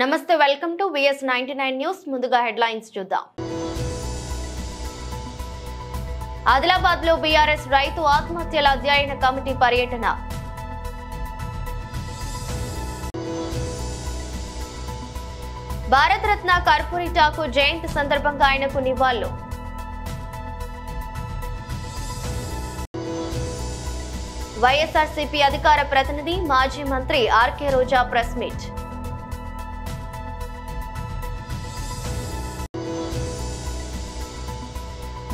నమస్తే welcome to VS99 news ముందుగా headlines చూద్దాం ఆదిలాబాద్ లో బీఆర్ఎస్ రైతు ఆత్మహత్యల అధ్యయన కమిటీ పర్యటన భారత రత్న కర్పూరి ఠాకూర్ జయంతి సందర్భంగా ఆయనకు నివాళులు వైఎస్ఆర్సీపీ అధికార ప్రతినిధి మాజీ మంత్రి ఆర్కే రోజా ప్రెస్ మీట్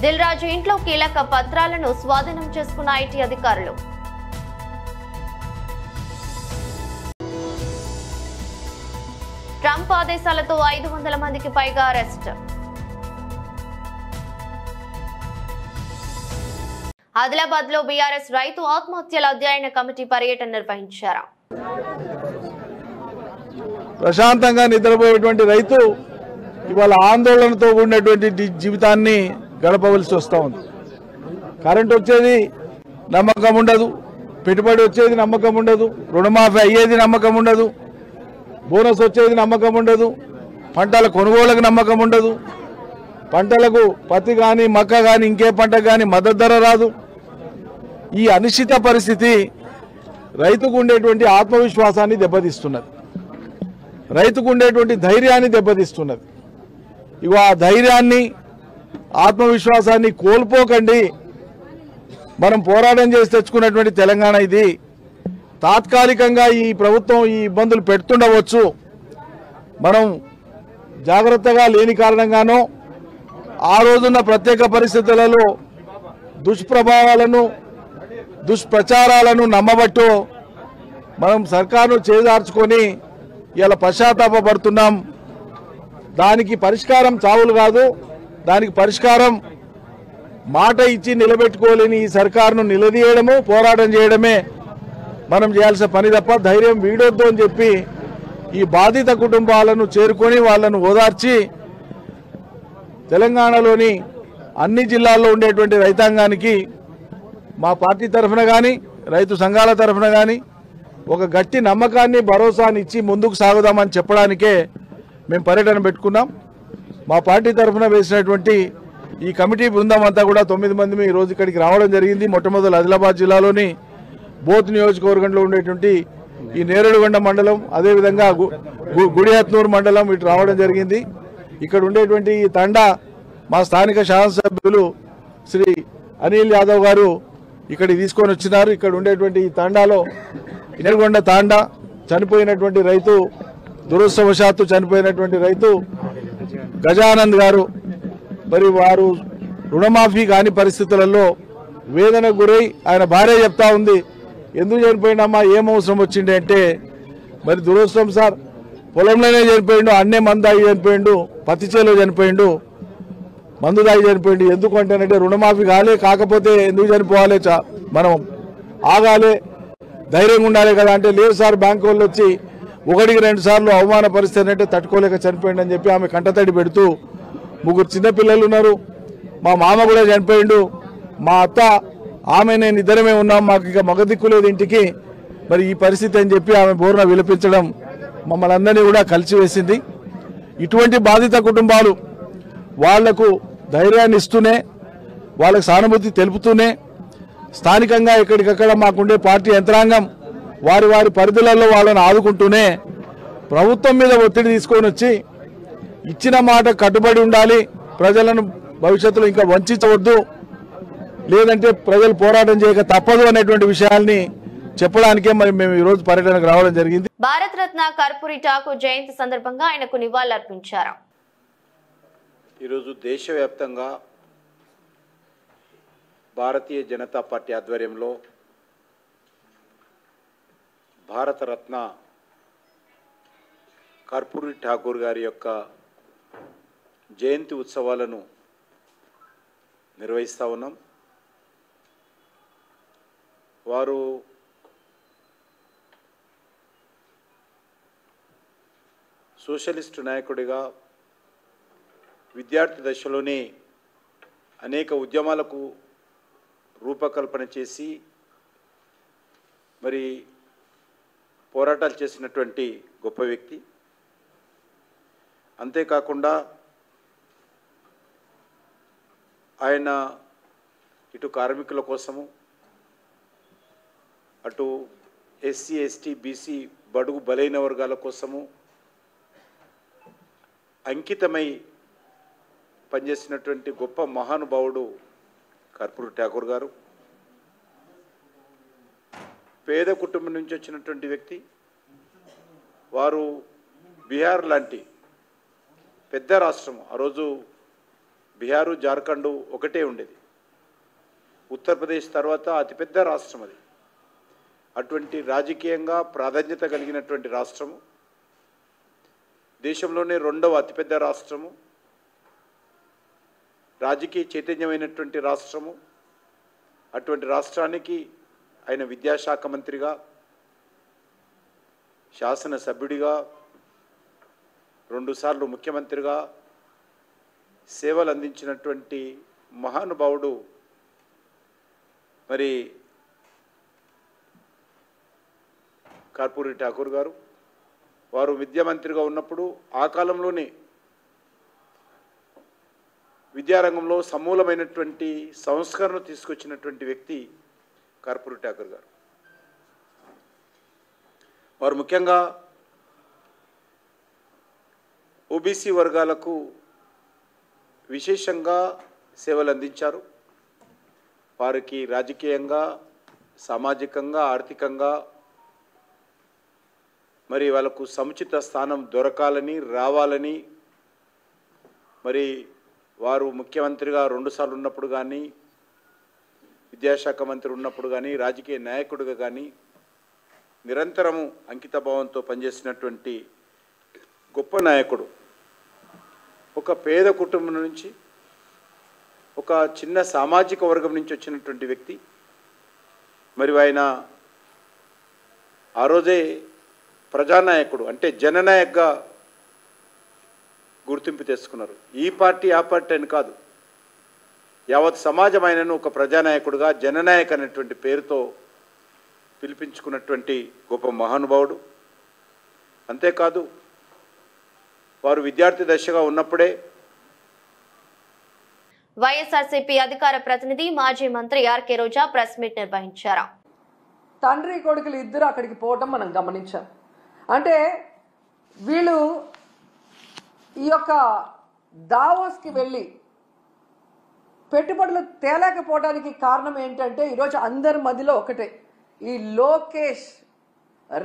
దిల్ రాజు ఇంట్లో కీలక పత్రాలను స్వాధీనం చేసుకున్న ఐటీ అధికారులు ట్రంప్ ఆదేశాలతో 500 మందికి పైగా అరెస్ట్ ఆదిలాబాద్ లో బీఆర్ఎస్ రైతు ఆత్మహత్యల అధ్యయన కమిటీ పర్యటన నిర్వహించారు. ప్రశాంతంగా నిద్రపోయేటువంటి రైతు ఇవాళ ఆందోళనతో కూడినటువంటి జీవితాన్ని గడపవలసి వస్తూ ఉంది. కరెంట్ వచ్చేది నమ్మకం ఉండదు, పెట్టుబడి వచ్చేది నమ్మకం ఉండదు, రుణమాఫీ అయ్యేది నమ్మకం ఉండదు, బోనస్ వచ్చేది నమ్మకం ఉండదు, పంటల కొనుగోలుకు నమ్మకం ఉండదు, పంటలకు పత్తి కానీ మక్క కానీ ఇంకే పంట కానీ మద్దతు ధర రాదు. ఈ అనిశ్చిత పరిస్థితి రైతుకు ఉండేటువంటి ఆత్మవిశ్వాసాన్ని దెబ్బతీస్తున్నది, రైతుకు ఉండేటువంటి ధైర్యాన్ని దెబ్బతీస్తున్నది. ఇగో ఆ ధైర్యాన్ని ఆత్మవిశ్వాసాన్ని కోల్పోకండి. మనం పోరాటం చేసి తెచ్చుకున్నటువంటి తెలంగాణ ఇది. తాత్కాలికంగా ఈ ప్రభుత్వం ఈ ఇబ్బందులు పెడుతుండవచ్చు, మనం జాగ్రత్తగా లేని కారణంగానో ఆ రోజున్న ప్రత్యేక పరిస్థితులలో దుష్ప్రభావాలను దుష్ప్రచారాలను నమ్మబట్టో మనం సర్కారును చేజార్చుకొని ఇలా పశ్చాత్తాపడుతున్నాం. దానికి పరిష్కారం చావులు కాదు, దానికి పరిష్కారం మాట ఇచ్చి నిలబెట్టుకోలేని ఈ సర్కారును నిలదీయడము పోరాటం చేయడమే మనం చేయాల్సిన పని తప్ప ధైర్యం వీడొద్దు అని చెప్పి ఈ బాధిత కుటుంబాలను చేరుకొని వాళ్ళను ఓదార్చి తెలంగాణలోని అన్ని జిల్లాల్లో ఉండేటువంటి రైతాంగానికి మా పార్టీ తరఫున కానీ రైతు సంఘాల తరఫున కానీ ఒక గట్టి నమ్మకాన్ని భరోసాని ఇచ్చి ముందుకు సాగుదామని చెప్పడానికే మేము పర్యటన పెట్టుకున్నాం. మా పార్టీ తరఫున వేసినటువంటి ఈ కమిటీ బృందం అంతా కూడా 9 మంది ఈరోజు ఇక్కడికి రావడం జరిగింది. మొట్టమొదటి ఆదిలాబాద్ జిల్లాలోని బోత్ నియోజకవర్గంలో ఉండేటువంటి ఈ నేరేడుగొండ మండలం, అదేవిధంగా గుడిహత్నూరు మండలం ఇటు రావడం జరిగింది. ఇక్కడ ఉండేటువంటి ఈ తండా మా స్థానిక శాసనసభ్యులు శ్రీ అనిల్ యాదవ్ గారు ఇక్కడికి తీసుకొని వచ్చినారు. ఇక్కడ ఉండేటువంటి ఈ తాండాలో నేరేడుగొండ తాండా చనిపోయినటువంటి రైతు, దురదృష్టవశాత్తు చనిపోయినటువంటి రైతు గజానంద్ గారు, మరి వారు రుణమాఫీ కాని పరిస్థితులలో వేదనకు గురై ఆయన భార్య చెప్తా ఉంది, ఎందుకు చనిపోయినామా, ఏం అవసరం వచ్చింది అంటే, మరి దురదృష్టం సార్, పొలంలోనే చనిపోయిండు, అన్నే మందు తాగి చనిపోయిండు, పత్తి చేలో చనిపోయిండు, మందు తాగి చనిపోయిండు. ఎందుకు అంటేనంటే రుణమాఫీ కాకపోతే ఎందుకు చనిపోవాలి, మనం ఆగాలి, ధైర్యంగా ఉండాలి కదా అంటే, లేదు సార్ బ్యాంకు వాళ్ళు వచ్చి 1-2 సార్లు అవమాన పరిస్థితి అంటే తట్టుకోలేక చనిపోయిండు అని చెప్పి ఆమె కంటతడి పెడుతూ, 3 చిన్నపిల్లలు ఉన్నారు, మా మామ కూడా చనిపోయిండు, మా అత్త ఆమె నేను ఇద్దరమే ఉన్నాం, మాకు ఇక మగ దిక్కు లేదు ఇంటికి, మరి ఈ పరిస్థితి అని చెప్పి ఆమె బోర్న విలపించడం మమ్మల్ని అందరినీ కూడా కలిసివేసింది. ఇటువంటి బాధిత కుటుంబాలు వాళ్లకు ధైర్యాన్ని ఇస్తూనే, వాళ్ళకు సానుభూతి తెలుపుతూనే, స్థానికంగా ఎక్కడికక్కడ మాకుండే పార్టీ యంత్రాంగం వారి వారి పరిధులలో వాళ్ళని ఆదుకుంటూనే ప్రభుత్వం మీద ఒత్తిడి తీసుకొని వచ్చి ఇచ్చిన మాట కట్టుబడి ఉండాలి, ప్రజలను భవిష్యత్తులో ఇంకా వంచవద్దు, లేదంటే ప్రజలు పోరాటం చేయక తప్పదు అనేటువంటి విషయాల్ని చెప్పడానికే మరి మేము ఈ రోజు పర్యటనకు రావడం జరిగింది. భారత రత్న కర్పూరి ఠాకూర్ జయంతి సందర్భంగా ఆయనకు నివాళులర్పించారు. ఈరోజు దేశవ్యాప్తంగా భారతీయ జనతా పార్టీ ఆధ్వర్యంలో భారత రత్న కర్పూరి ఠాకూర్ గారి యొక్క జయంతి ఉత్సవాలను నిర్వహిస్తూ ఉన్నాం. వారు సోషలిస్టు నాయకుడిగా విద్యార్థి దశలోనే అనేక ఉద్యమాలకు రూపకల్పన చేసి మరి పోరాటాలు చేసినటువంటి గొప్ప వ్యక్తి. అంతేకాకుండా ఆయన ఇటు కార్మికుల కోసము, అటు ఎస్సీ ఎస్టీ బీసీ బడుగు బలైన వర్గాల కోసము అంకితమై పనిచేసినటువంటి గొప్ప మహానుభావుడు కర్పూరి ఠాకూర్ గారు. పేద కుటుంబం నుంచి వచ్చినటువంటి వ్యక్తి. వారు బీహార్ లాంటి పెద్ద రాష్ట్రము, ఆ రోజు బీహారు జార్ఖండ్ ఒకటే ఉండేది, ఉత్తరప్రదేశ్ తర్వాత అతిపెద్ద రాష్ట్రం అది. అటువంటి రాజకీయంగా ప్రాధాన్యత కలిగినటువంటి రాష్ట్రము, దేశంలోనే రెండవ అతిపెద్ద రాష్ట్రము, రాజకీయ చైతన్యమైనటువంటి రాష్ట్రము. అటువంటి రాష్ట్రానికి ఆయన విద్యాశాఖ మంత్రిగా, శాసనసభ్యుడిగా, 2 సార్లు ముఖ్యమంత్రిగా సేవలు అందించినటువంటి మహానుభావుడు మరి కర్పూరి ఠాకూర్ గారు. వారు విద్యామంత్రిగా ఉన్నప్పుడు ఆ కాలంలోనే విద్యారంగంలో సమూలమైనటువంటి సంస్కరణ తీసుకొచ్చినటువంటి వ్యక్తి కర్పూరి ఠాకూర్ గారు. వారు ముఖ్యంగా ఓబీసీ వర్గాలకు విశేషంగా సేవలు అందించారు. వారికి రాజకీయంగా, సామాజికంగా, ఆర్థికంగా మరి వాళ్ళకు సముచిత స్థానం దొరకాలని, రావాలని, మరి వారు ముఖ్యమంత్రిగా 2 సార్లు ఉన్నప్పుడు కానీ, విద్యాశాఖ మంత్రి ఉన్నప్పుడు కానీ, రాజకీయ నాయకుడిగా కానీ నిరంతరము అంకితభావంతో పనిచేసినటువంటి గొప్ప నాయకుడు. ఒక పేద కుటుంబం నుంచి, ఒక చిన్న సామాజిక వర్గం నుంచి వచ్చినటువంటి వ్యక్తి. మరి ఆయన ఆ రోజే ప్రజానాయకుడు, అంటే జననాయకగా గుర్తింపు తెచ్చుకున్నారు. ఈ పార్టీ ఆ పార్టీ అని కాదు, యావత్ సమాజం ఆయనను ఒక ప్రజానాయకుడుగా, జననాయక్ అనేటువంటి పేరుతో పిలిపించుకున్నటువంటి గొప్ప మహానుభావుడు. అంతేకాదు, వారు విద్యార్థి దశగా ఉన్నప్పుడే వైఎస్ఆర్సీపీ అధికార ప్రతినిధి మాజీ మంత్రి ఆర్కే రోజా ప్రెస్ మీట్ నిర్వహించారు. తండ్రి కొడుకులు ఇద్దరు అక్కడికి పోవటం మనం గమనించాం. అంటే వీళ్ళు ఈ యొక్క దావోస్కి వెళ్ళి పెట్టుబడులు తేలేకపోవడానికి కారణం ఏంటంటే ఈరోజు అందరి మధ్యలో ఒకటే, ఈ లోకేష్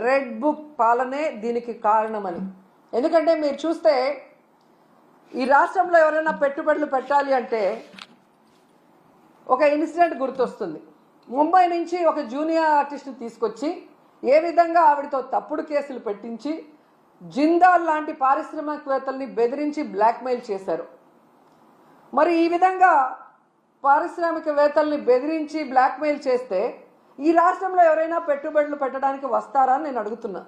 రెడ్ బుక్ పాలనే దీనికి కారణమని. ఎందుకంటే మీరు చూస్తే ఈ రాష్ట్రంలో ఎవరైనా పెట్టుబడులు పెట్టాలి అంటే ఒక ఇన్సిడెంట్ గుర్తొస్తుంది. ముంబై నుంచి ఒక జూనియర్ ఆర్టిస్ట్ని తీసుకొచ్చి ఏ విధంగా ఆవిడతో తప్పుడు కేసులు పెట్టించి జిందాల్ లాంటి పారిశ్రామికవేత్తల్ని బెదిరించి బ్లాక్మెయిల్ చేశారు. మరి ఈ విధంగా పారిశ్రామికవేత్తల్ని బెదిరించి బ్లాక్మెయిల్ చేస్తే ఈ రాష్ట్రంలో ఎవరైనా పెట్టుబడులు పెట్టడానికి వస్తారా అని నేను అడుగుతున్నా.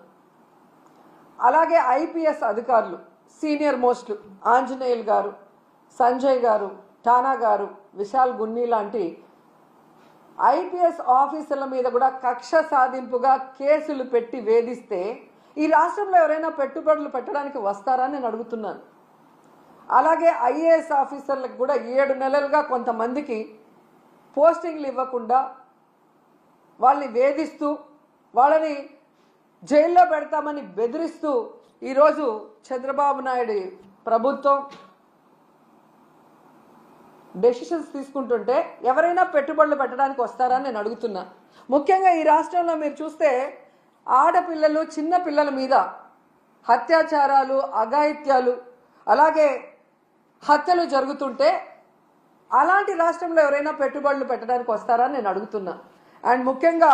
అలాగే ఐపీఎస్ అధికారులు, సీనియర్ మోస్ట్ ఆంజనేయులు గారు, సంజయ్ గారు, ఠానా గారు, విశాల్ గున్ని లాంటి ఐపీఎస్ ఆఫీసర్ల మీద కూడా కక్ష సాధింపుగా కేసులు పెట్టి వేధిస్తే ఈ రాష్ట్రంలో ఎవరైనా పెట్టుబడులు పెట్టడానికి వస్తారా నేను అడుగుతున్నాను. అలాగే ఐఏఎస్ ఆఫీసర్లకు కూడా 7 నెలలుగా కొంతమందికి పోస్టింగ్లు ఇవ్వకుండా వాళ్ళని వేధిస్తూ వాళ్ళని జైల్లో పెడతామని బెదిరిస్తూ ఈరోజు చంద్రబాబు నాయుడు ప్రభుత్వం డెసిషన్స్ తీసుకుంటుంటే ఎవరైనా పెట్టుబడులు పెట్టడానికి వస్తారా నేను అడుగుతున్నా. ముఖ్యంగా ఈ రాష్ట్రంలో మీరు చూస్తే ఆడపిల్లలు, చిన్న పిల్లల మీద అత్యాచారాలు, అఘాయిత్యాలు, అలాగే హత్యలు జరుగుతుంటే అలాంటి రాష్ట్రంలో ఎవరైనా పెట్టుబడులు పెట్టడానికి వస్తారా నేను అడుగుతున్నా. అండ్ ముఖ్యంగా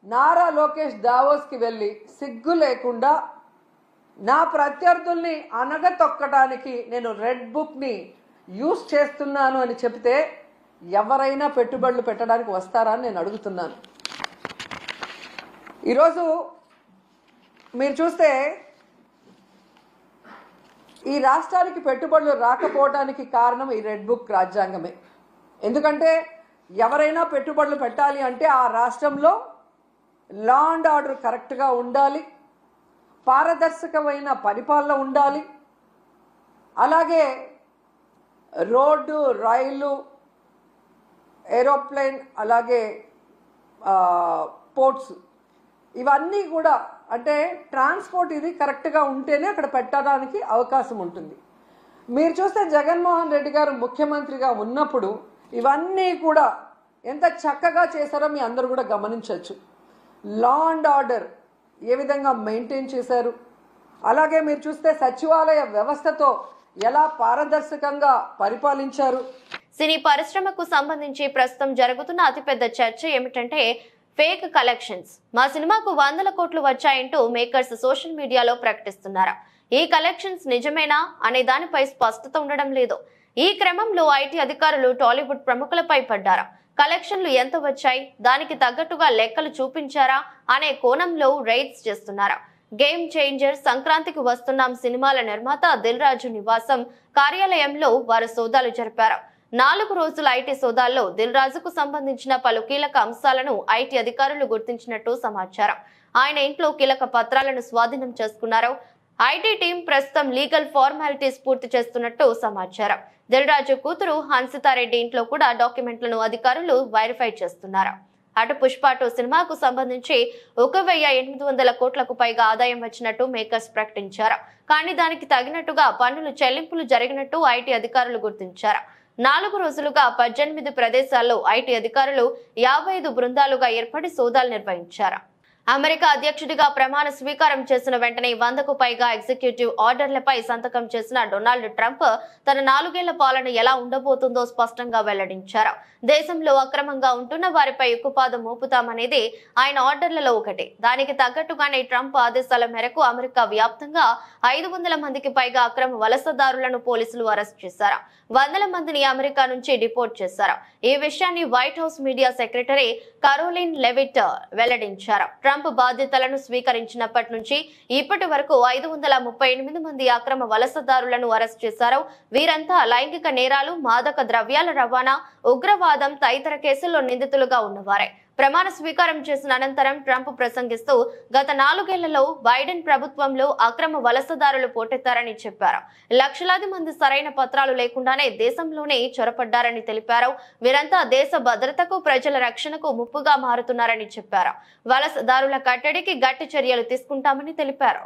నారా లోకేష్ దావోస్కి వెళ్ళి సిగ్గు లేకుండా నా ప్రత్యర్థుల్ని అనగతొక్కడానికి నేను రెడ్ బుక్ని యూజ్ చేస్తున్నాను అని చెప్తే ఎవరైనా పెట్టుబడులు పెట్టడానికి వస్తారా అని నేను అడుగుతున్నాను. ఈరోజు మీరు చూస్తే ఈ రాష్ట్రానికి పెట్టుబడులు రాకపోవడానికి కారణం ఈ రెడ్ బుక్ రాజ్యాంగమే. ఎందుకంటే ఎవరైనా పెట్టుబడులు పెట్టాలి అంటే ఆ రాష్ట్రంలో లా అండ్ ఆర్డర్ కరెక్ట్గా ఉండాలి, పారదర్శకమైన పరిపాలన ఉండాలి, అలాగే రోడ్డు, రైలు, ఏరోప్లేన్, అలాగే పోర్ట్స్, ఇవన్నీ కూడా అంటే ట్రాన్స్పోర్ట్ ఇది కరెక్ట్గా ఉంటేనే అక్కడ పెట్టడానికి అవకాశం ఉంటుంది. మీరు చూస్తే జగన్మోహన్ రెడ్డి గారు ముఖ్యమంత్రిగా ఉన్నప్పుడు ఇవన్నీ కూడా ఎంత చక్కగా చేశారో మీ అందరూ కూడా గమనించవచ్చు. లా అండ్ ఆర్డర్ ఏ విధంగా మెయింటైన్ చేశారు, అలాగే మీరు చూస్తే సచివాలయ వ్యవస్థతో ఎలా పారదర్శకంగా పరిపాలించారు. సినీ పరిశ్రమకు సంబంధించి ప్రస్తుతం జరుగుతున్న అతిపెద్ద చర్చ ఏమిటంటే ఫేక్ కలెక్షన్స్. మా సినిమాకు 100 కోట్లు వచ్చాయంటూ మేకర్స్ సోషల్ మీడియాలో ప్రకటిస్తున్నారు. ఈ కలెక్షన్స్ నిజమేనా అనే దానిపై స్పష్టత ఉండడం లేదు. ఈ క్రమంలో ఐటీ అధికారులు టాలీవుడ్ ప్రముఖులపై పడ్డారా, కలెక్షన్లు ఎంత వచ్చాయి, దానికి తగ్గట్టుగా లెక్కలు చూపించారా అనే కోణంలో రైడ్స్ చేస్తున్నారు. గేమ్ చేంజర్, సంక్రాంతికి వస్తున్నాం సినిమాల నిర్మాత దిల్ రాజు నివాసం కార్యాలయంలో వారు సోదాలు జరిపారు. 4 రోజుల ఐటీ సోదాల్లో దిల్ రాజుకు సంబంధించిన పలు కీలక అంశాలను ఐటీ అధికారులు గుర్తించినట్టు సమాచారం. ఆయన ఇంట్లో కీలక పత్రాలను స్వాధీనం చేసుకున్నారు. ఐటీ టీం ప్రస్తుతం లీగల్ ఫార్మాలిటీస్ పూర్తి చేస్తున్నట్టు సమాచారం. దిల్ రాజు కూతురు హన్సితారెడ్డి ఇంట్లో కూడా డాక్యుమెంట్లను అధికారులు వెరిఫై చేస్తున్నారు. అటు పుష్ప 2 సినిమాకు సంబంధించి 1800 కోట్లకు పైగా ఆదాయం వచ్చినట్టు మేకర్స్ ప్రకటించారు. కానీ దానికి తగినట్టుగా పన్నులు చెల్లింపులు జరిగినట్టు ఐటీ అధికారులు గుర్తించారు. 4 రోజులుగా 18 ప్రదేశాల్లో ఐటీ అధికారులు 55 బృందాలుగా ఏర్పడి సోదాలు నిర్వహించారు. అమెరికా అధ్యక్షుడిగా ప్రమాణ స్వీకారం చేసిన వెంటనే 100కు పైగా ఎగ్జిక్యూటివ్ ఆర్డర్లపై సంతకం చేసిన డొనాల్డ్ ట్రంప్ తన 4 ఏళ్ల పాలన ఎలా ఉండబోతుందో స్పష్టంగా వెల్లడించారు. దేశంలో అక్రమంగా ఉంటున్న వారిపై ఉక్కుపాదం మోపుతామనేది ఆయన ఆర్డర్లలో ఒకటి. దానికి తగ్గట్టుగానే ట్రంప్ ఆదేశాల మేరకు అమెరికా వ్యాప్తంగా 500 మందికి పైగా అక్రమ వలసదారులను పోలీసులు అరెస్ట్ చేశారు. 100 మందిని అమెరికా నుంచి డిపోర్ట్ చేశారు. ఈ విషయాన్ని white house media secretary Karoline లెవిట్ వెల్లడించారు. ట్రంప్ బాధ్యతలను స్వీకరించినప్పటి నుంచి ఇప్పటి వరకు 538 మంది అక్రమ వలసదారులను అరెస్ట్ చేశారు. వీరంతా లైంగిక నేరాలు, మాదక ద్రవ్యాల రవాణా, ఉగ్రవాదం తదితర కేసుల్లో నిందితులుగా ఉన్నవారే. ప్రమాణ స్వీకారం చేసిన అనంతరం ట్రంప్ ప్రసంగిస్తూ గత 4 ఏళ్లలో బైడెన్ ప్రభుత్వంలో అక్రమ వలసదారులు పోటెత్తారని చెప్పారు. లక్షలాది మంది సరైన పత్రాలు లేకుండానే దేశంలోనే చొరపడ్డారని తెలిపారు. వీరంతా దేశ భద్రతకు, ప్రజల రక్షణకు ముప్పుగా మారుతున్నారని చెప్పారు. వలసదారుల కట్టడికి గట్టి చర్యలు తీసుకుంటామని తెలిపారు.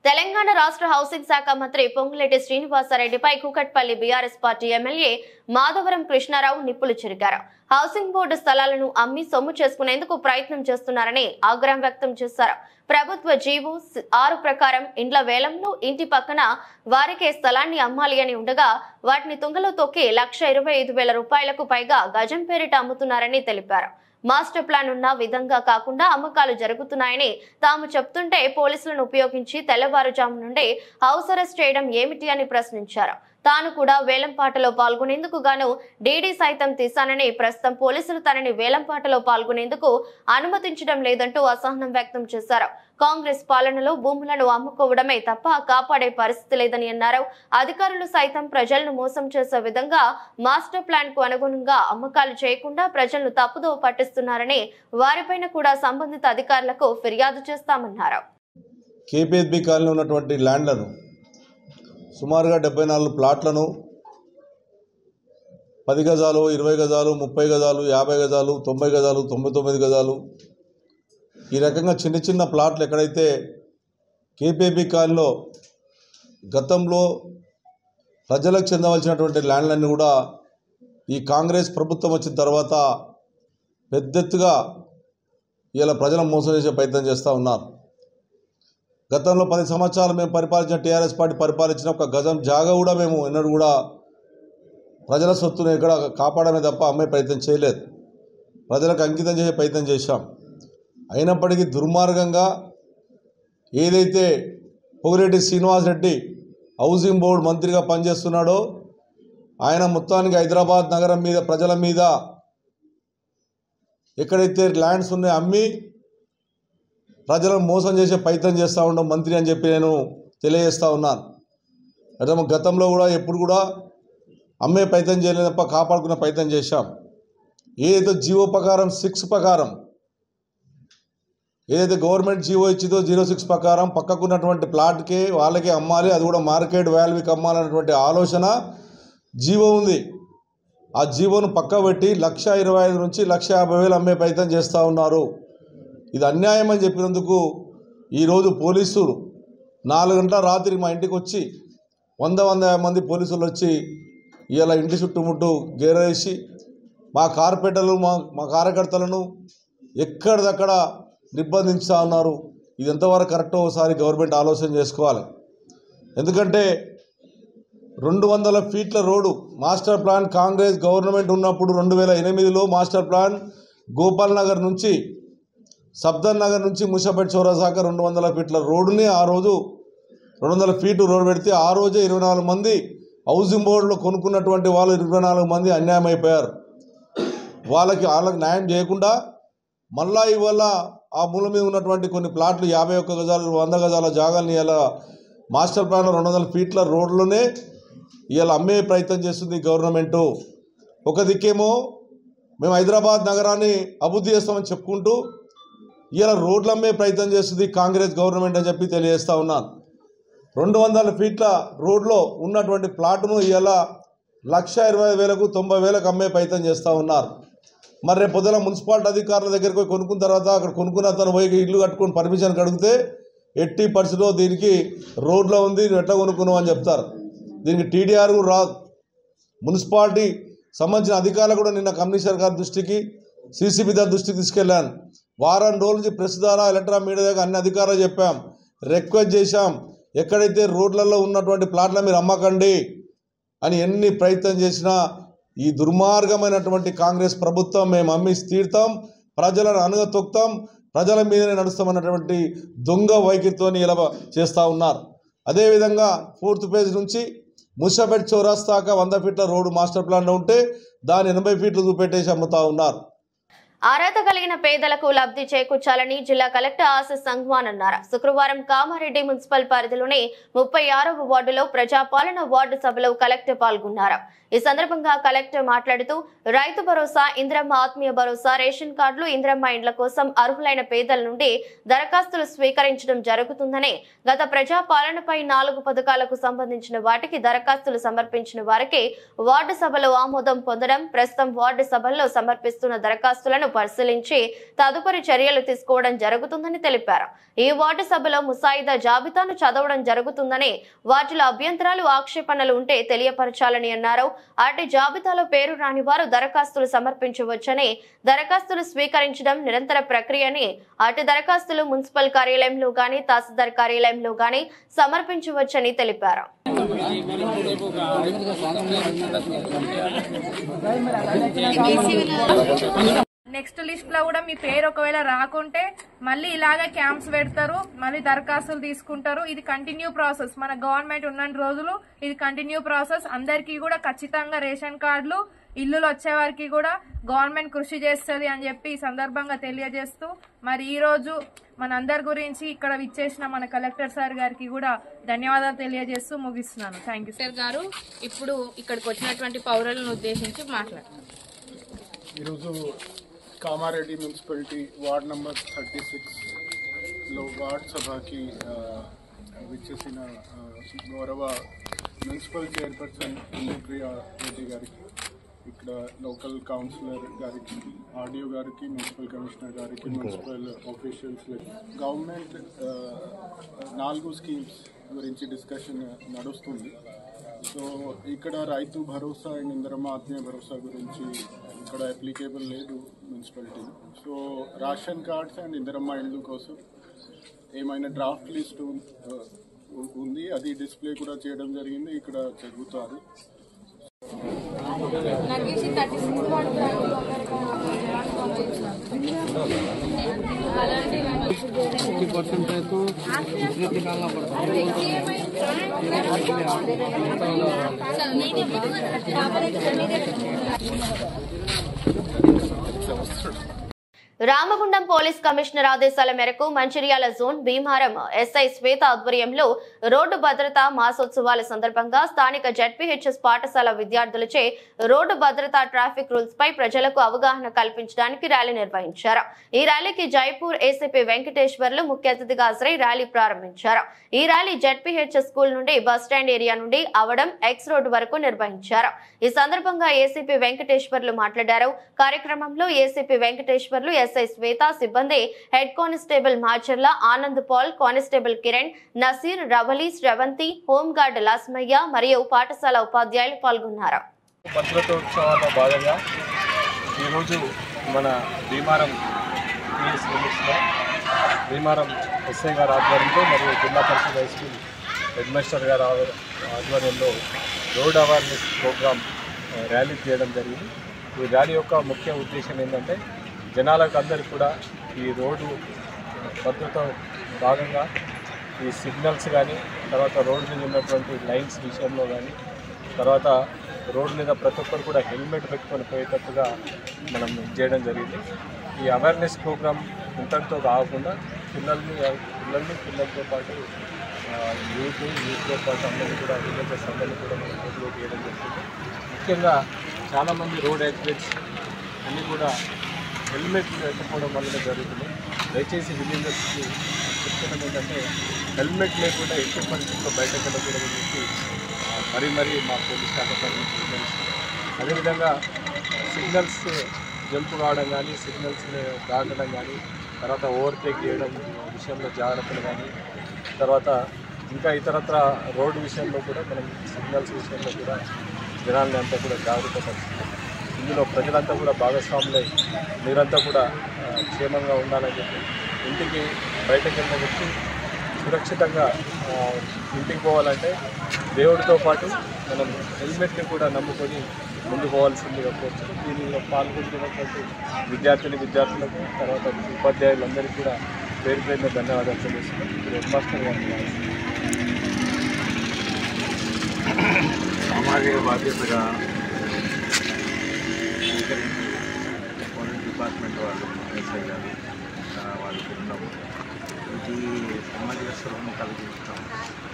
తెలంగాణ రాష్ట్ర హౌసింగ్ శాఖ మంత్రి పొంగులేటి శ్రీనివాసరెడ్డిపై Kukatpally BRS party MLA Madhavaram Krishnarao నిప్పులు చెరిగారు. హౌసింగ్ బోర్డు స్థలాలను అమ్మి సొమ్ము చేసుకునేందుకు ప్రయత్నం చేస్తున్నారని ఆగ్రహం వ్యక్తం చేశారు. ప్రభుత్వ జీవో 6 ప్రకారం ఇండ్ల వేలంలో ఇంటి పక్కన వారికే స్థలాన్ని అమ్మాలి అని ఉండగా వాటిని తుంగలో తొక్కి 1,25,000 రూపాయలకు పైగా గజం పేరిట అమ్ముతున్నారని తెలిపారు. మాస్టర్ ప్లాన్ ఉన్న విధంగా కాకుండా అమ్మకాలు జరుగుతున్నాయని తాము చెప్తుంటే పోలీసులను ఉపయోగించి తెల్లవారుజాము నుండి హౌస్ అరెస్ట్ చేయడం ఏమిటి అని ప్రశ్నించారు. తాను కూడా వేలంపాటలో పాల్గొనేందుకు గాను డీడీ సైతం తీశానని, ప్రస్తుతం పోలీసులు తనని వేలంపాటలో పాల్గొనేందుకు అనుమతించడం లేదంటూ అసహనం వ్యక్తం చేశారు. కాంగ్రెస్ పాలనలో భూములను అమ్ముకోవడమే తప్ప కాపాడే పరిస్థితి లేదని అన్నారు. అధికారులు సైతం ప్రజలను మోసం చేసే విధంగా మాస్టర్ ప్లాన్ కు అనుగుణంగా అమ్మకాలు చేయకుండా ప్రజలను తప్పుదోవ పట్టిస్తున్నారని, వారిపైన కూడా సంబంధిత అధికారులకు ఫిర్యాదు చేస్తామన్నారు. కేపీహెచ్బీ కాలనీ ఉన్నటువంటి ల్యాండ్లను సుమారుగా 74 ప్లాట్లను 10 గజాలు, 20 గజాలు, 30 గజాలు, 50 గజాలు, 90 గజాలు, 99 గజాలు, ఈ రకంగా చిన్న చిన్న ప్లాట్లు ఎక్కడైతే కేపీహెచ్బీ కాలనీలో గతంలో ప్రజలకు చెందవలసినటువంటి ల్యాండ్లన్నీ కూడా ఈ కాంగ్రెస్ ప్రభుత్వం వచ్చిన తర్వాత పెద్ద ఎత్తుగా ఇలా ప్రజలను మోసం చేసే ప్రయత్నం చేస్తూ ఉన్నారు. గతంలో 10 సంవత్సరాలు మేము పరిపాలించిన టీఆర్ఎస్ పార్టీ పరిపాలించిన ఒక గజం జాగా కూడా మేము ఎన్నడూ కూడా ప్రజల సొత్తును ఎక్కడ కాపాడమే తప్ప అమ్మే ప్రయత్నం చేయలేదు. ప్రజలకు అంకితం చేసే ప్రయత్నం చేశాం. అయినప్పటికీ దుర్మార్గంగా ఏదైతే పొంగులేటి శ్రీనివాసరెడ్డి హౌసింగ్ బోర్డు మంత్రిగా పనిచేస్తున్నాడో ఆయన మొత్తానికి హైదరాబాద్ నగరం మీద, ప్రజల మీద ఎక్కడైతే ల్యాండ్స్ ఉన్నాయో అమ్మి ప్రజలను మోసం చేసే ప్రయత్నం చేస్తూ ఉండడం మంత్రి అని చెప్పి నేను తెలియజేస్తూ ఉన్నాను. అయితే గతంలో కూడా ఎప్పుడు కూడా అమ్మే ప్రయత్నం చేయలేదు తప్ప కాపాడుకునే ప్రయత్నం చేశాం. ఏదైతే జీవో ప్రకారం 6 ప్రకారం ఏదైతే గవర్నమెంట్ జీవో ఇచ్చిందో 06 ప్రకారం పక్కకున్నటువంటి ప్లాట్కే వాళ్ళకే అమ్మాలి, అది కూడా మార్కెట్ వాల్యూకి అమ్మాలన్నటువంటి ఆలోచన జీవో ఉంది. ఆ జీవోను పక్క పెట్టి 1,25,000 నుంచి 1,50,000 అమ్మే ప్రయత్నం చేస్తూ ఉన్నారు. ఇది అన్యాయం అని చెప్పినందుకు ఈరోజు పోలీసులు 4 గంటల రాత్రి మా ఇంటికి వచ్చి 150 మంది పోలీసులు వచ్చి ఇలా ఇంటి చుట్టుముట్టు గేరేసి మా కార్పొరేటర్లు మా కార్యకర్తలను ఎక్కడిదక్కడ నిర్బంధించుతూ ఉన్నారు. ఇది ఎంతవరకు కరెక్టో ఒకసారి గవర్నమెంట్ ఆలోచన చేసుకోవాలి. ఎందుకంటే 200 ఫీట్ల road master plan Congress government ఉన్నప్పుడు 2008లో మాస్టర్ ప్లాన్ గోపాల్ నగర్ నుంచి సబ్దర్ నగర్ నుంచి ముషాపేట్ చౌరసాక 200 ఫీట్ల రోడ్డుని ఆ రోజు 200 ఫీటు రోడ్డు పెడితే ఆ రోజే 24 మంది హౌసింగ్ బోర్డులో కొనుక్కున్నటువంటి వాళ్ళు 24 మంది అన్యాయం అయిపోయారు. వాళ్ళకి న్యాయం చేయకుండా మళ్ళా ఇవాళ ఆ మూల మీద ఉన్నటువంటి కొన్ని ప్లాట్లు 51 గజాలు 100 గజాల జాగాల్ని ఇలా మాస్టర్ ప్లాన్ 200 ఫీట్ల రోడ్లోనే ఇలా అమ్మే ప్రయత్నం చేస్తుంది గవర్నమెంటు. ఒక దిక్కేమో మేము హైదరాబాద్ నగరాన్ని అభివృద్ధి చేస్తామని చెప్పుకుంటూ ఇలా రోడ్లు అమ్మే ప్రయత్నం చేస్తుంది కాంగ్రెస్ గవర్నమెంట్ అని చెప్పి తెలియజేస్తూ ఉన్నాను. 200 ఫీట్ల రోడ్లో ఉన్నటువంటి ప్లాట్ను ఇలా 1,20,000కు 90,000కు అమ్మే ప్రయత్నం చేస్తూ ఉన్నారు. మరి రేపు పొద్దున మున్సిపాలిటీ అధికారుల దగ్గరికి పోయి కొనుక్కున్న తర్వాత అక్కడ కొనుక్కున్న అతను పోయి ఇల్లు కట్టుకొని పర్మిషన్ అడిగితే 80% దీనికి రోడ్లో ఉంది, నువ్వు ఎట్లా కొనుక్కున్నావు అని చెప్తారు. దీనికి టీడీఆర్ కూడా రాదు. మున్సిపాలిటీ సంబంధించిన అధికారులు కూడా నిన్న కమిషనర్ గారి దృష్టికి సీసీబీ దాని దృష్టికి తీసుకెళ్ళాను. వారం రోజుల నుంచి ప్రెస్ ద్వారా ఎలక్ట్రానిక్ మీడియా దగ్గర అన్ని అధికారులు చెప్పాం, రిక్వెస్ట్ చేశాం, ఎక్కడైతే రోడ్లలో ఉన్నటువంటి ప్లాట్ల మీరు అమ్మకండి అని ఎన్ని ప్రయత్నం చేసినా ఈ దుర్మార్గమైనటువంటి కాంగ్రెస్ ప్రభుత్వం మేము అమ్మి తీరుతాం, ప్రజలను అణగతొక్కుతాం, ప్రజల మీదనే నడుస్తామన్నటువంటి దొంగ వైఖరితో ఇలా చేస్తూ ఉన్నారు. అదేవిధంగా 4th ఫేజ్ నుంచి ముషాపేట్ చౌరస్తాక 100 ఫీట్ల రోడ్డు మాస్టర్ ప్లాన్లో ఉంటే దాన్ని 80 ఫీట్లు చూపెట్టేసి అమ్ముతూ ఉన్నారు. అర్హత కలిగిన పేదలకు లబ్ధి చేకూర్చాలని జిల్లా కలెక్టర్ ఆశీస్ సంఘ్వాన్ అన్నారు. శుక్రవారం కామారెడ్డి మున్సిపల్ పరిధిలోని 36వ వార్డులో ప్రజాపాలన వార్డు సభలో కలెక్టర్ పాల్గొన్నారు. ఈ సందర్భంగా కలెక్టర్ మాట్లాడుతూ రైతు భరోసా, ఇందిరమ్మ ఆత్మీయ భరోసా, రేషన్ కార్డులు, ఇందిరమ్మ ఇండ్ల కోసం అర్హులైన పేదల నుండి దరఖాస్తులు స్వీకరించడం జరుగుతుందని, గత ప్రజాపాలనపై 4 పథకాలకు సంబంధించిన వాటికి దరఖాస్తులు సమర్పించిన వారికి వార్డు సభలో ఆమోదం పొందడం, ప్రస్తుతం వార్డు సభల్లో సమర్పిస్తున్న దరఖాస్తులను పరిశీలించి తదుపరి చర్యలు తీసుకోవడం జరుగుతుందని తెలిపారు. ఈ వార్డు సభలో ముసాయిదా జాబితాను చదవడం జరుగుతుందని, వాటిలో అభ్యంతరాలు, ఆక్షేపణలు ఉంటే తెలియపరచాలని అన్నారు. అటు జాబితాలో పేరు రాని వారు దరఖాస్తులు సమర్పించవచ్చని, దరఖాస్తులు స్వీకరించడం నిరంతర ప్రక్రియని, అటు దరఖాస్తులు మున్సిపల్ కార్యాలయంలో గాని, తహసీల్దార్ కార్యాలయంలో గాని సమర్పించవచ్చని తెలిపారు. నెక్స్ట్ లిస్ట్ లో కూడా మీ పేరు ఒకవేళ రాకుంటే మళ్ళీ ఇలాగే క్యాంప్స్ పెడతారు, మళ్ళీ దరఖాస్తులు తీసుకుంటారు. ఇది కంటిన్యూ ప్రాసెస్. మన గవర్నమెంట్ ఉన్న రోజులు ఇది కంటిన్యూ ప్రాసెస్. అందరికీ కూడా ఖచ్చితంగా రేషన్ కార్డులు, ఇల్లులు వచ్చే వారికి కూడా గవర్నమెంట్ కృషి చేస్తుంది అని చెప్పి ఈ సందర్భంగా తెలియజేస్తూ, మరి ఈ రోజు మనందరి గురించి ఇక్కడ విచ్చేసిన మన కలెక్టర్ సార్ గారికి కూడా ధన్యవాదాలు తెలియజేస్తూ ముగిస్తున్నాను. థ్యాంక్ యూ సార్ గారు. ఇప్పుడు ఇక్కడికి వచ్చినటువంటి పౌరులను ఉద్దేశించి మాట్లాడుతున్నాను. ఈరోజు కామారెడ్డి మున్సిపాలిటీ వార్డ్ నెంబర్ 36లో వార్డ్ సభకి విచ్చేసిన గౌరవ మున్సిపల్ చైర్పర్సన్ ప్రియా రెడ్డి గారికి, ఇక్కడ లోకల్ కౌన్సిలర్ గారికి, ఆర్డీఓ గారికి, మున్సిపల్ కమిషనర్ గారికి, మున్సిపల్ ఆఫీషియల్స్, గవర్నమెంట్ 4 స్కీమ్స్ గురించి డిస్కషన్ నడుస్తుంది. సో ఇక్కడ రైతు భరోసా అండ్ ఇందిరమ్మ ఆత్మీయ భరోసా గురించి ఇక్కడ అప్లికేబుల్ లేదు municipality. So ration cards and Indiramma ఇళ్ళు కోసం ఏమైనా డ్రాఫ్ట్ లిస్ట్ ఉంది, అది డిస్ప్లే కూడా చేయడం జరిగింది, ఇక్కడ జరుగుతుంది. రామగుండం పోలీస్ కమిషనర్ ఆదేశాల మేరకు మంచిర్యాల జోన్ భీమారం ఎస్ఐ శ్వేత ఆధ్వర్యంలో రోడ్డు భద్రతా మాసోత్సవాల సందర్భంగా స్థానిక జెడ్పీహెచ్ఎస్ పాఠశాల విద్యార్థులచే రోడ్డు భద్రతా ట్రాఫిక్ రూల్స్ పై ప్రజలకు అవగాహన కల్పించడానికి ర్యాలీ నిర్వహించారు. ఈ ర్యాలీకి జైపూర్ ఏసీపీ వెంకటేశ్వర్లు ముఖ్య అతిథిగా హాజరై ర్యాలీ ప్రారంభించారు. ఈ ర్యాలీ జెడ్పీహెచ్ఎస్ స్కూల్ నుండి బస్టాండ్ ఏరియా నుండి అవడం ఎక్స్ రోడ్డు వరకు నిర్వహించారు. ఈ సందర్భంగా ఏసీపీ వెంకటేశ్వర్లు మాట్లాడారు. కార్యక్రమంలో ఏసీపీ వెంకటేశ్వర్లు, ఎస్ఐ శ్వేత, సిబ్బంది head constable Macharla Anand Paul, constable Kiran, Naseer, Ravali, Sravanthi, home guard Lasmayya మరియు పాఠశాల ఉపాధ్యాయులు పాల్గొన్నారు. భద్రతోత్సవాల్లో భాగంగా ఈరోజు మన భీమారం పిఎస్ లిమిట్స్లో భీమారం ఎస్ఐ గారి ఆధ్వర్యంలో మరియు జిల్లా పరిషత్ హై స్కూల్ హెడ్ మాస్టర్ గారి ఆధ్వర్యంలో రోడ్ అవేర్నెస్ ప్రోగ్రామ్ ర్యాలీ చేయడం జరిగింది. ఈ ర్యాలీ యొక్క ముఖ్య ఉద్దేశం ఏంటంటే జనాలకు అందరికీ కూడా ఈ రోడ్డు భద్రత భాగంగా ఈ సిగ్నల్స్ కానీ, తర్వాత రోడ్డు మీద ఉన్నటువంటి లైన్స్ విషయంలో కానీ, తర్వాత రోడ్డు మీద ప్రతి ఒక్కరు కూడా హెల్మెట్ పెట్టుకొని పోయేటట్టుగా మనం చేయడం జరిగింది. ఈ అవేర్నెస్ ప్రోగ్రామ్ ఇంతటితో కాకుండా పిల్లలతో పాటు యూత్తో పాటు అందరినీ కూడా విలేజెస్ అందరినీ కూడా మనం మోటివేట్ చేయడం జరుగుతుంది. ముఖ్యంగా చాలామంది రోడ్ యాక్సిడెంట్స్ అన్నీ కూడా హెల్మెట్ లేకపోవడం వల్లనే జరుగుతుంది. దయచేసి విలేజర్స్కి చెప్తున్నాం ఏంటంటే హెల్మెట్ లేకుండా ఎట్టి పరిస్థితుల్లో బయటకు వెళ్ళకూడదని చెప్పి మరీ మా పోలీస్ శాఖ తరఫున. అదేవిధంగా సిగ్నల్స్ జంప్ కావడం కానీ, సిగ్నల్స్ దాటడం కానీ, తర్వాత ఓవర్టేక్ చేయడం విషయంలో జాగ్రత్తలు కానీ, తర్వాత ఇంకా ఇతరత్ర రోడ్డు విషయంలో కూడా మనం సిగ్నల్స్ విషయంలో కూడా జనాల్ని అంతా కూడా జాగ్రత్త పరుస్తున్నాం. ఇందులో ప్రజలంతా కూడా భాగస్వాములై మీరంతా కూడా క్షేమంగా ఉండాలని చెప్పి ఇంటికి బయటకు వెళ్ళిన వ్యక్తి సురక్షితంగా ఇంటికి పోవాలంటే దేవుడితో పాటు మనం హెల్మెట్ని కూడా నమ్ముకొని ముందు పోవాల్సిందిగా కోరుతున్నాం. దీనిలో పాల్గొంటున్నటువంటి విద్యార్థులకు, తర్వాత ఉపాధ్యాయులందరికీ కూడా పేరు పేరున ధన్యవాదాలు తెలియజేస్తున్నాం. ఇప్పుడు హెడ్ మాస్టర్ గారిని సామాజిక బాధ్యతగా పోలీస్ డిపార్ట్మెంట్ వాళ్ళు, ఎస్ఐ గారు వాళ్ళ బృందం ఇది సామాజిక స్పృహను కలిగించడం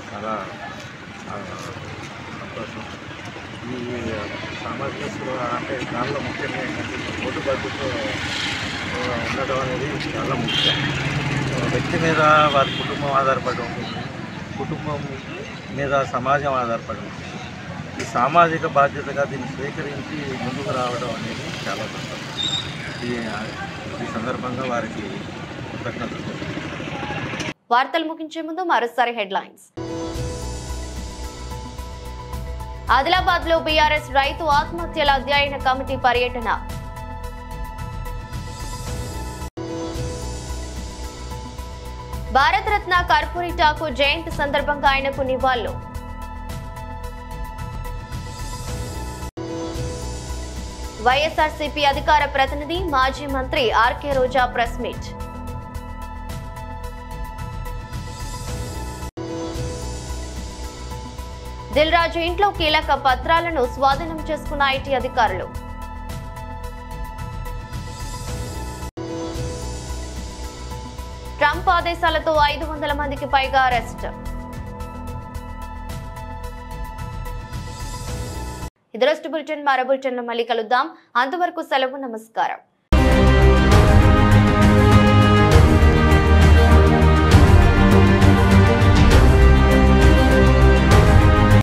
చాలా సంతోషం. ఈ సామాజిక స్పృహ అంటే దానిలో ముఖ్యంగా ఏంటంటే రోడ్డు భద్రత ఉండడం అనేది చాలా ముఖ్యం. వ్యక్తి మీద వారి కుటుంబం ఆధారపడి ఉంటుంది, కుటుంబం మీద సమాజం ఆధారపడి ఉంటుంది. ఈ సామాజిక బాధ్యతగా దీన్ని స్వీకరించి ముందుకు రావడం అనేది చాలా సంతోషం. ఈ సందర్భంగా వారికి కృతజ్ఞతలు. వార్తలు ముగించే ముందు మరోసారి హెడ్లైన్స్. ఆదిలాబాద్ లో బీఆర్ఎస్ రైతు ఆత్మహత్యల అధ్యయన కమిటీ పర్యటన. భారతరత్న కర్పూరి ఠాకూర్ జయంతి సందర్భంగా ఆయనకు నివాళులు. వైఎస్ఆర్సీపీ అధికార ప్రతినిధి మాజీ మంత్రి ఆర్కే రోజా ప్రెస్ మీట్. దిల్ రాజు ఇంట్లో కీలక పత్రాలను స్వాధీనం చేసుకున్న ఐటీ అధికారులు. ట్రంప్ ఆదేశాలతో 500 మందికి పైగా అరెస్ట్. ఇది రోజు బులెటిన్. మరో బులెటిన్లో మళ్ళీ కలుద్దాం. అంతవరకు సెలవు. నమస్కారం.